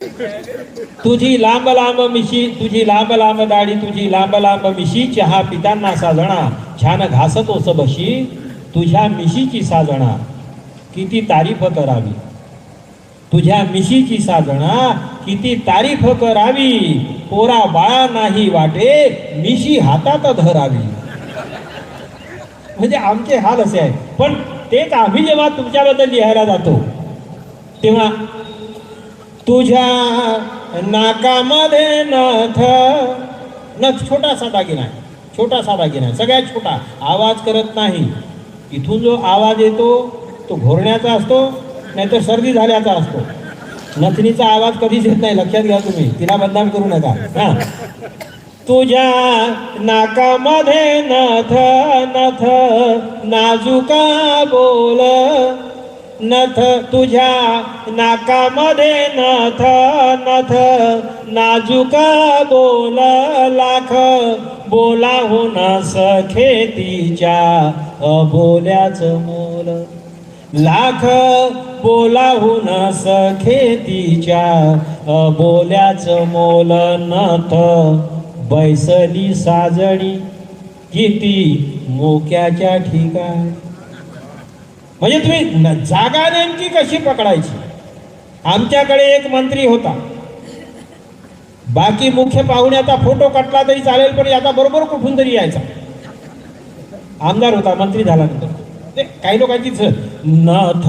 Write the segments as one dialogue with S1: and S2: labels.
S1: तुझी लांब लांब मिशी, तुझी लांब लांब दाढी, तुझी लांब लांब मिशी, चहा पिताना साजणा छान घासतोस बशी, तुझ्या मिशीची साजणा किती तारीफ करावी, तुझ्या मिशीची साजणा किती तारीफ करावी, पोरा बाळा नाही वाटे मिशी हातात धरावी. म्हणजे आमचे हाल असे आहे. पण तेच आम्ही जेव्हा तुमच्याबद्दल लिहायला जातो तेव्हा तुझ्या नाकामध्ये नथ छोटासा दागिना आहे, छोटासा दागिना आहे, सगळ्यात छोटा, आवाज करत नाही. इथून जो आवाज येतो तो घोरण्याचा असतो, नाहीतर सर्दी झाल्याचा असतो. नथनीचा आवाज कधीच येत नाही, लक्षात घ्या तुम्ही, तिला बदनाम करू नका. हा, तुझ्या नाकामध्ये नथ नाजुका बोल, नथ तुझ्या नाकामध्ये नथ नाजुका बोल, लाख बोलाहून सखे तिच्या अबोल्याच मोल, लाख बोलाहून सखे तिच्या अबोल्याच मोल, नथ बैसली साजणी किती मोक्याच्या ठिकाणी. म्हणजे तुम्ही जागा नेमकी कशी पकडायची. आमच्याकडे एक मंत्री होता, बाकी मुख्य पाहुण्याचा फोटो काढला तरी चालेल, पण आता बरोबर कुठून तरी यायचा. आमदार होता, मंत्री झाल्यानंतर काही लोकांचीच नथ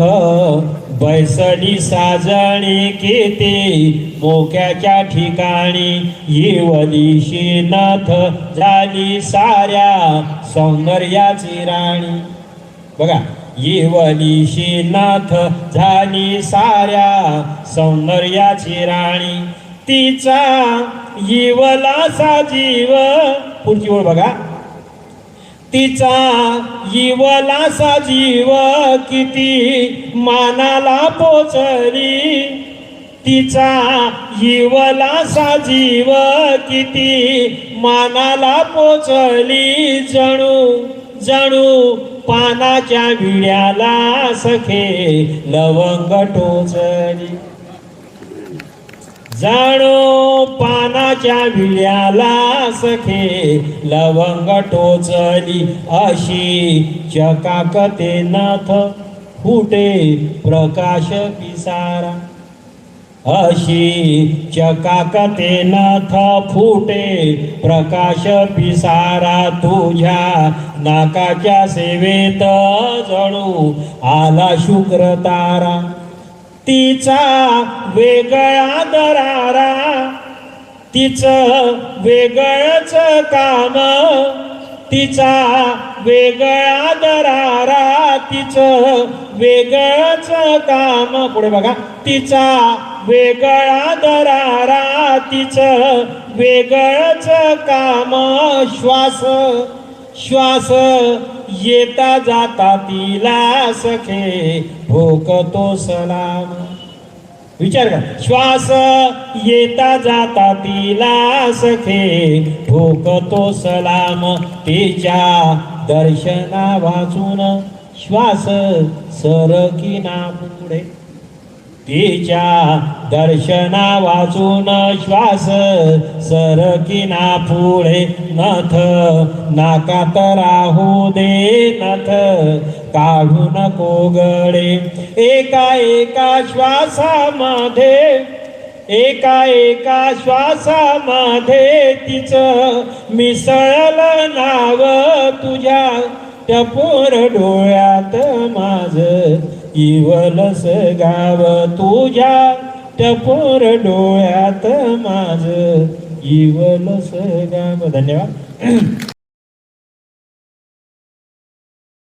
S1: बैसली साजणी किती मोक्याच्या ठिकाणी, येवलीशी नथ झाली साऱ्या सौंदर्याची राणी. बघा, येवलीशी नथ झाली साऱ्या सौंदर्याची राणी, तिचा येवलासा जीव. पुढची ओळ बघा, तिचा येवलासा जीव किती मानाला पोचली, तिचा येवलासा जीव किती मानाला पोचली, जणू जणू पानाच्या विड्याला सखे लवंग टोचली, जणू पानाच्या विड्याला सखे लवंग टोचली, अशी चकाकते नथ फुटे प्रकाश पिसारा, अशी चकाकते नथ फुटे प्रकाश पिसारा, तुझ्या नाकाच्या सेवेत जणू आला शुक्र तारा, तिचा वेगळा दरारा, तिचं वेगळंच काम, तिचा वेगळा दरारा, तिचं वेगळंच काम. पुढे बघा, तिचा वेगळा दरारा, तिचं वेगळंच काम, श्वास श्वास येता जाता तिला सखे भोकतो सलाम. विचार करा, श्वास येता जाता तिला सखे भोकतो सलाम, तिच्या दर्शना वाचून श्वास सरकिना पुढे, तिच्या दर्शना वाचून श्वास सरकिना पुढे, नथ नाकात राहू दे, नथ काढू नको गळे, एका एका श्वासामध्ये, एका एका श्वासामध्ये तिचं मिसळलं नाव, तुझ्या टपोर डोळ्यात माझं इवलस गाव, तुझ्या टपोर डोळ्यात माझं इवलस गाव. धन्यवाद.